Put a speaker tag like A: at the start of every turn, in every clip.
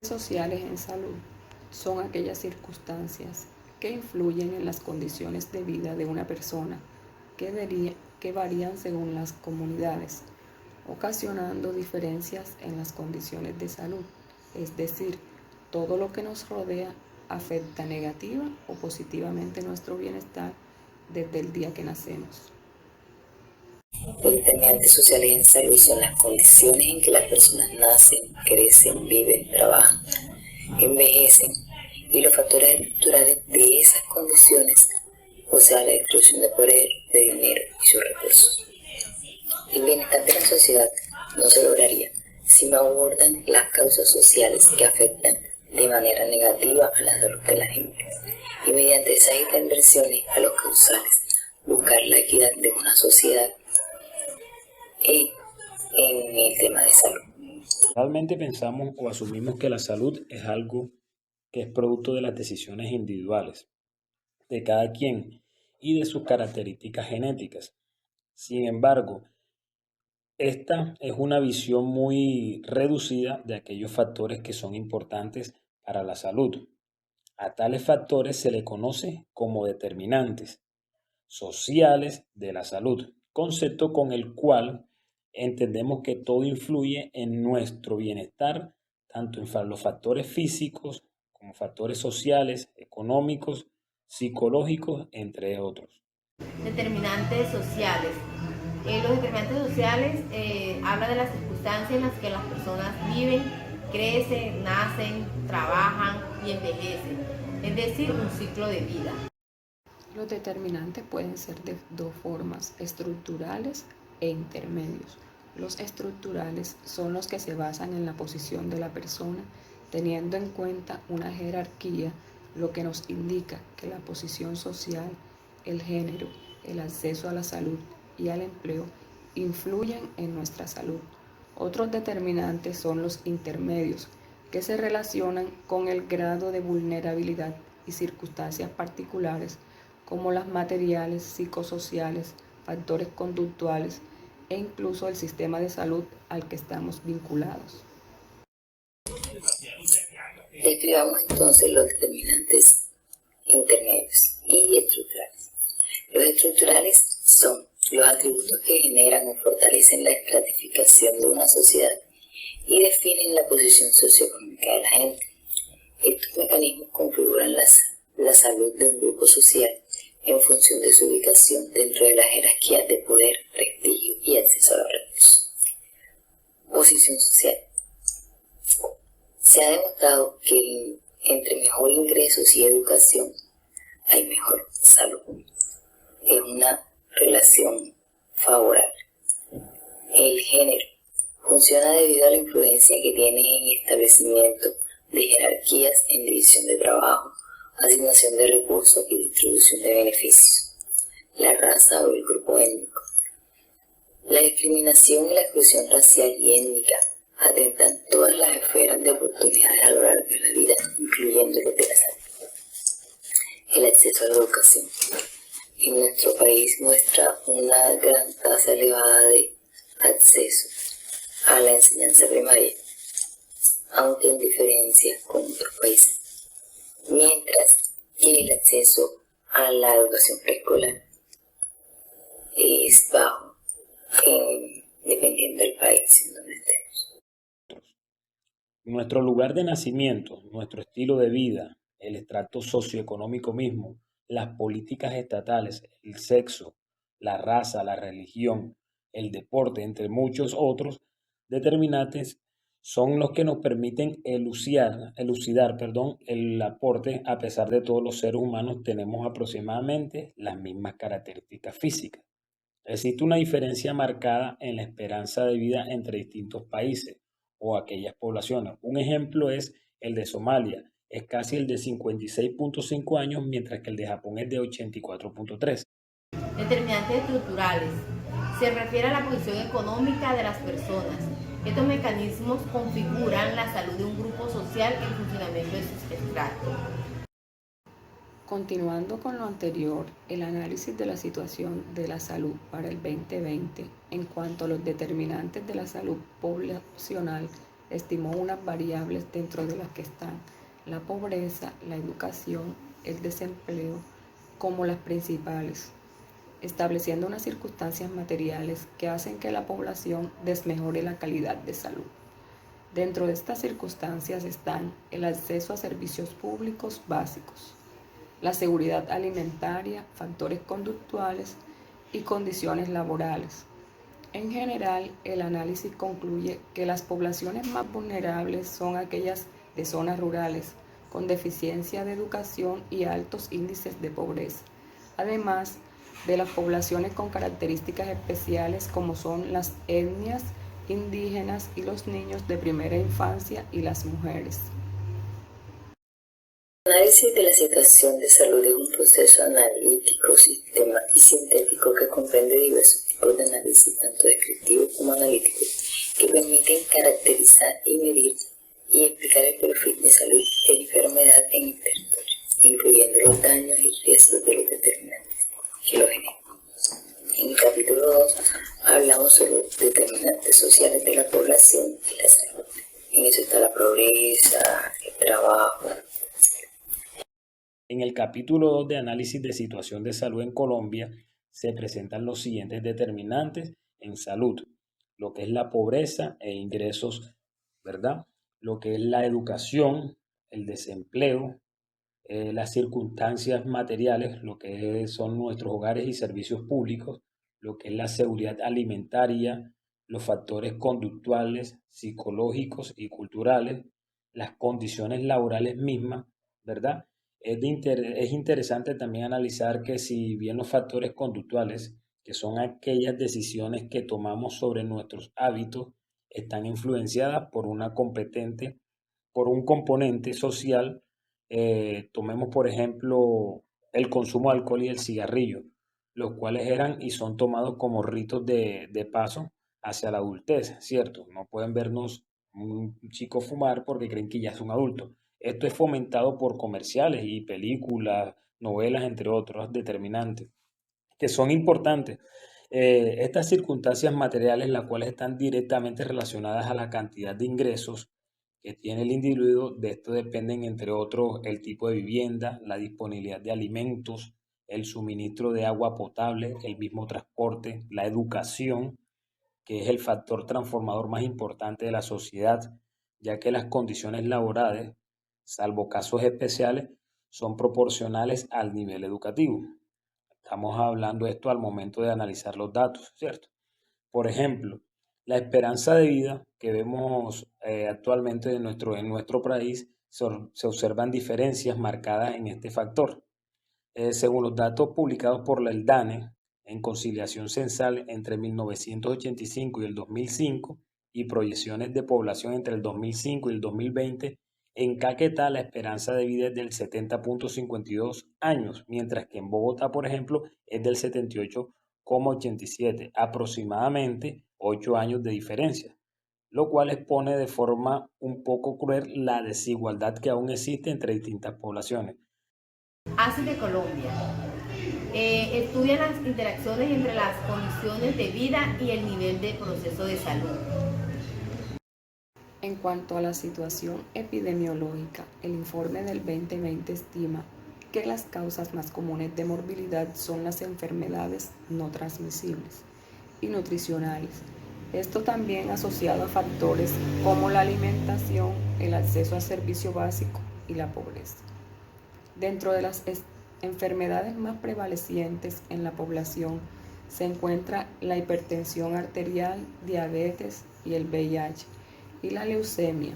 A: Sociales en salud son aquellas circunstancias que influyen en las condiciones de vida de una persona que varían según las comunidades, ocasionando diferencias en las condiciones de salud, es decir, todo lo que nos rodea afecta negativa o positivamente nuestro bienestar desde el día que nacemos.
B: Los determinantes sociales en salud son las condiciones en que las personas nacen, crecen, viven, trabajan, envejecen y los factores estructurales de esas condiciones, o sea, la distribución de poder, de dinero y sus recursos. El bienestar de la sociedad no se lograría si no abordan las causas sociales que afectan de manera negativa a la salud de la gente y mediante esas intervenciones a los causales buscar la equidad de una sociedad en el tema de salud.
C: Realmente pensamos o asumimos que la salud es algo que es producto de las decisiones individuales de cada quien y de sus características genéticas. Sin embargo, esta es una visión muy reducida de aquellos factores que son importantes para la salud. A tales factores se le conoce como determinantes sociales de la salud, concepto con el cual entendemos que todo influye en nuestro bienestar, tanto en los factores físicos como factores sociales, económicos, psicológicos, entre otros.
D: Determinantes sociales. Los determinantes sociales habla de las circunstancias en las que las personas viven, crecen, nacen, trabajan y envejecen, es decir, un ciclo de vida.
A: Los determinantes pueden ser de dos formas, estructurales e intermedios. Los estructurales son los que se basan en la posición de la persona, teniendo en cuenta una jerarquía, lo que nos indica que la posición social, el género, el acceso a la salud y al empleo influyen en nuestra salud. Otros determinantes son los intermedios, que se relacionan con el grado de vulnerabilidad y circunstancias particulares como las materiales, psicosociales, factores conductuales e incluso el sistema de salud al que estamos vinculados.
B: Describamos entonces los determinantes intermedios y estructurales. Los estructurales son los atributos que generan o fortalecen la estratificación de una sociedad y definen la posición socioeconómica de la gente. Estos mecanismos configuran la salud de un grupo social en función de su ubicación dentro de las jerarquías de poder, prestigio y acceso a los recursos. Posición social. Se ha demostrado que entre mejor ingresos y educación hay mejor salud. Es una relación favorable. El género funciona debido a la influencia que tiene en establecimiento de jerarquías en división de trabajo, asignación de recursos y distribución de beneficios. La raza o el grupo étnico. La discriminación y la exclusión racial y étnica atentan todas las esferas de oportunidades a lo largo de la vida, incluyendo los de la salud. El acceso a la educación. En nuestro país muestra una gran tasa elevada de acceso a la enseñanza primaria, aunque en diferencia con otros países, mientras que el acceso a la educación preescolar es bajo, dependiendo del país en donde estemos.
C: Nuestro lugar de nacimiento, nuestro estilo de vida, el estrato socioeconómico mismo, las políticas estatales, el sexo, la raza, la religión, el deporte, entre muchos otros determinantes, son los que nos permiten elucidar, el aporte. A pesar de todos los seres humanos tenemos aproximadamente las mismas características físicas. Existe una diferencia marcada en la esperanza de vida entre distintos países o aquellas poblaciones. Un ejemplo es el de Somalia, es casi el de 56,5 años, mientras que el de Japón es de 84,3.
D: Determinantes estructurales. Se refiere a la posición económica de las personas. Estos mecanismos configuran la salud de un grupo social y el funcionamiento de sus estratos.
A: Continuando con lo anterior, el análisis de la situación de la salud para el 2020 en cuanto a los determinantes de la salud poblacional estimó unas variables dentro de las que están la pobreza, la educación, el desempleo como las principales, estableciendo unas circunstancias materiales que hacen que la población desmejore la calidad de salud. Dentro de estas circunstancias están el acceso a servicios públicos básicos, la seguridad alimentaria, factores conductuales y condiciones laborales. En general, el análisis concluye que las poblaciones más vulnerables son aquellas de zonas rurales, con deficiencia de educación y altos índices de pobreza, además de las poblaciones con características especiales como son las etnias indígenas y los niños de primera infancia y las mujeres.
B: El análisis de la situación de salud es un proceso analítico, sistema y sintético que comprende diversos tipos de análisis, tanto descriptivos como analíticos, que permiten caracterizar y medir y explicar el perfil de salud de enfermedad en el territorio, incluyendo los daños y riesgos de los determinantes que lo generan. En el capítulo 2 hablamos sobre los determinantes sociales de la población y la salud. En eso está la pobreza, el trabajo.
C: En el capítulo 2 de análisis de situación de salud en Colombia se presentan los siguientes determinantes en salud, lo que es la pobreza e ingresos, ¿verdad? Lo que es la educación, el desempleo, las circunstancias materiales, lo que son nuestros hogares y servicios públicos, lo que es la seguridad alimentaria, los factores conductuales, psicológicos y culturales, las condiciones laborales mismas, ¿verdad? Es interesante también analizar que si bien los factores conductuales, que son aquellas decisiones que tomamos sobre nuestros hábitos, están influenciadas por un componente social. Tomemos por ejemplo el consumo de alcohol y el cigarrillo, los cuales eran y son tomados como ritos de paso hacia la adultez, ¿cierto? No pueden vernos un chico fumar porque creen que ya es un adulto. Esto es fomentado por comerciales y películas, novelas, entre otros determinantes, que son importantes. Estas circunstancias materiales, las cuales están directamente relacionadas a la cantidad de ingresos que tiene el individuo, de esto dependen, entre otros, el tipo de vivienda, la disponibilidad de alimentos, el suministro de agua potable, el mismo transporte, la educación, que es el factor transformador más importante de la sociedad, ya que las condiciones laborales, salvo casos especiales, son proporcionales al nivel educativo. Estamos hablando de esto al momento de analizar los datos, ¿cierto? Por ejemplo, la esperanza de vida que vemos actualmente en nuestro país, se observan diferencias marcadas en este factor. Según los datos publicados por el DANE en conciliación censal entre 1985 y el 2005 y proyecciones de población entre el 2005 y el 2020, en Caquetá la esperanza de vida es del 70.52 años, mientras que en Bogotá, por ejemplo, es del 78,87, aproximadamente 8 años de diferencia, lo cual expone de forma un poco cruel la desigualdad que aún existe entre distintas poblaciones.
D: ASI de Colombia estudia las interacciones entre las condiciones de vida y el nivel de proceso de salud.
A: En cuanto a la situación epidemiológica, el informe del 2020 estima que las causas más comunes de morbilidad son las enfermedades no transmisibles y nutricionales. Esto también asociado a factores como la alimentación, el acceso a servicio básico y la pobreza. Dentro de las enfermedades más prevalecientes en la población se encuentra la hipertensión arterial, diabetes y el VIH y la leucemia.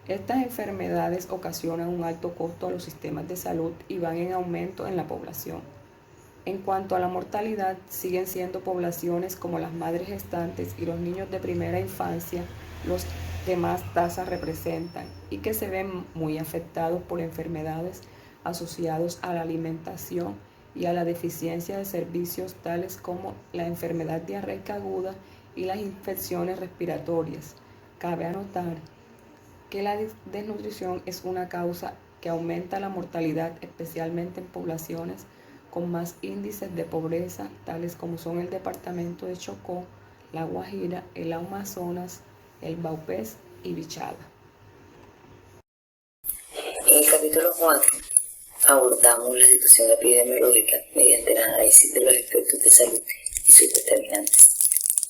A: Estas enfermedades ocasionan un alto costo a los sistemas de salud y van en aumento en la población. En cuanto a la mortalidad, siguen siendo poblaciones como las madres gestantes y los niños de primera infancia los que más tasas representan y que se ven muy afectados por enfermedades asociadas a la alimentación y a la deficiencia de servicios tales como la enfermedad diarreica aguda y las infecciones respiratorias. Cabe anotar que la desnutrición es una causa que aumenta la mortalidad, especialmente en poblaciones con más índices de pobreza, tales como son el departamento de Chocó, La Guajira, el Amazonas, el Baupés y Bichada.
B: En el capítulo 4 abordamos la situación epidemiológica mediante el análisis de los efectos de salud y sus determinantes.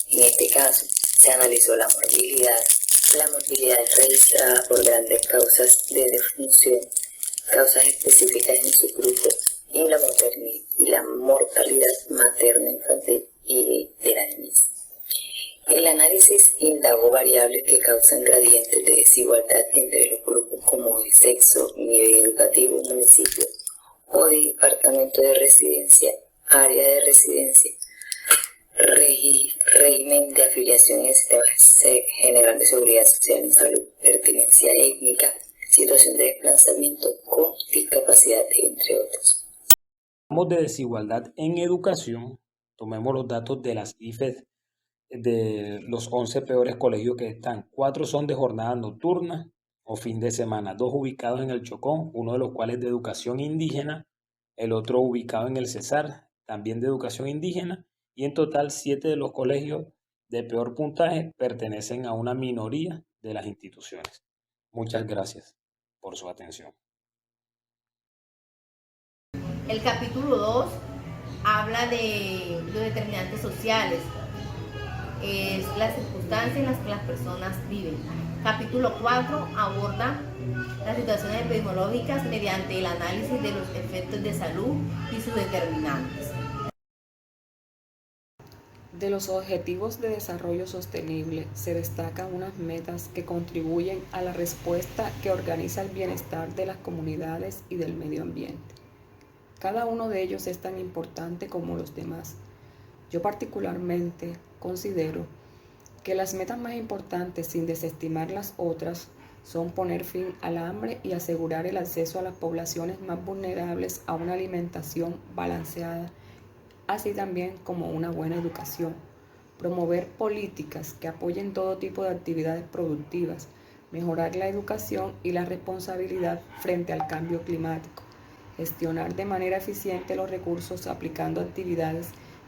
B: En este caso, se analizó la morbilidad registrada por grandes causas de defunción, causas específicas en su grupo y la mortalidad materno-infantil y de la niñez. El análisis indagó variables que causan gradientes de desigualdad entre los grupos como el sexo, nivel educativo, municipio o departamento de residencia, área de residencia, régimen de afiliación en el Sistema General de Seguridad Social en Salud, pertenencia étnica, situación de desplazamiento con discapacidad, entre otros.
C: Hablamos de desigualdad en educación. Tomemos los datos de las IFED de los 11 peores colegios que están. 4 son de jornada nocturna o fin de semana, 2 ubicados en el Chocó, uno de los cuales de educación indígena, el otro ubicado en el Cesar, también de educación indígena, y en total 7 de los colegios de peor puntaje pertenecen a una minoría de las instituciones. Muchas gracias por su atención.
D: El capítulo 2 habla de los determinantes sociales, es las circunstancias en las que las personas viven. Capítulo 4 aborda las situaciones epidemiológicas mediante el análisis de los efectos de salud y sus determinantes.
A: De los Objetivos de Desarrollo Sostenible se destacan unas metas que contribuyen a la respuesta que organiza el bienestar de las comunidades y del medio ambiente. Cada uno de ellos es tan importante como los demás. Yo particularmente considero que las metas más importantes, sin desestimar las otras, son poner fin al hambre y asegurar el acceso a las poblaciones más vulnerables a una alimentación balanceada, así también como una buena educación, promover políticas que apoyen todo tipo de actividades productivas, mejorar la educación y la responsabilidad frente al cambio climático, gestionar de manera eficiente los recursos aplicando actividades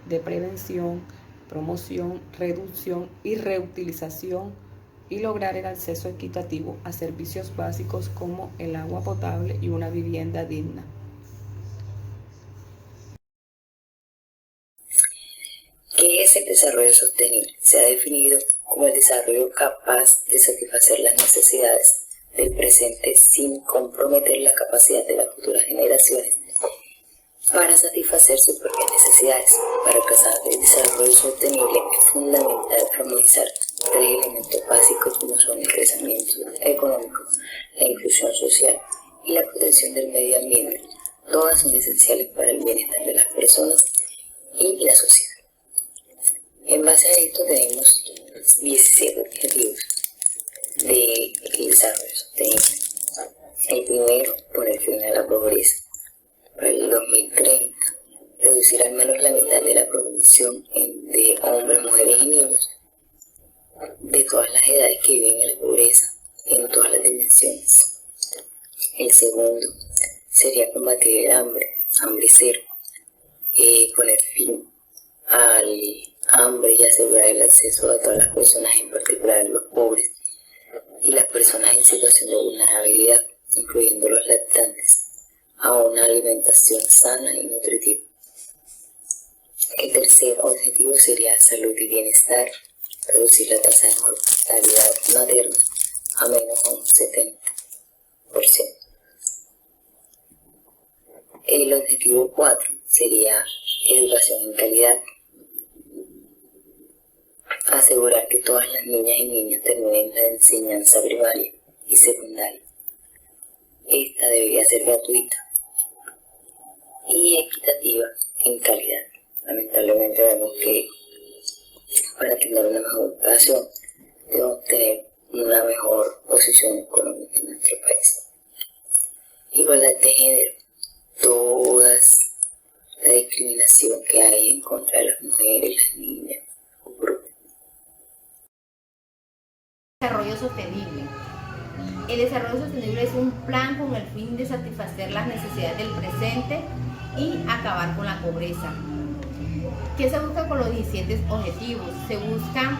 A: de prevención, promoción, reducción y reutilización y lograr el acceso equitativo a servicios básicos como el agua potable y una vivienda digna.
B: ¿Qué es el desarrollo sostenible? Se ha definido como el desarrollo capaz de satisfacer las necesidades del presente sin comprometer la capacidad de las futuras generaciones para satisfacer sus propias necesidades. Para alcanzar el desarrollo sostenible es fundamental armonizar 3 elementos básicos como son el crecimiento económico, la inclusión social y la protección del medio ambiente. Todas son esenciales para el bienestar de las personas y la sociedad. En base a esto tenemos 17 objetivos de desarrollo sostenible. El primero, poner fin a la pobreza. Para el 2030, reducir al menos la mitad de la población de hombres, mujeres y niños de todas las edades que viven en la pobreza, en todas las dimensiones. El segundo sería combatir el hambre cero, poner fin al hambre y asegurar el acceso a todas las personas, en particular los pobres y las personas en situación de vulnerabilidad, incluyendo los lactantes, a una alimentación sana y nutritiva. El tercer objetivo sería salud y bienestar, reducir la tasa de mortalidad materna a menos un 70%. El objetivo 4 sería educación en calidad, asegurar que todas las niñas y niños terminen la enseñanza primaria y secundaria. Esta debería ser gratuita y equitativa en calidad. Lamentablemente vemos que para tener una mejor educación debemos tener una mejor posición económica en nuestro país. Igualdad de género. Toda la discriminación que hay en contra de las mujeres, las niñas o grupos.
D: Desarrollo sostenible. El desarrollo sostenible es un plan con el fin de satisfacer las necesidades del presente y acabar con la pobreza. ¿Qué se busca con los 17 objetivos? Se busca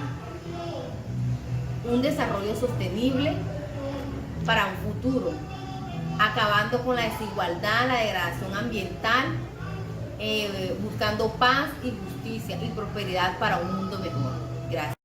D: un desarrollo sostenible para un futuro, acabando con la desigualdad, la degradación ambiental, buscando paz y justicia y prosperidad para un mundo mejor. Gracias.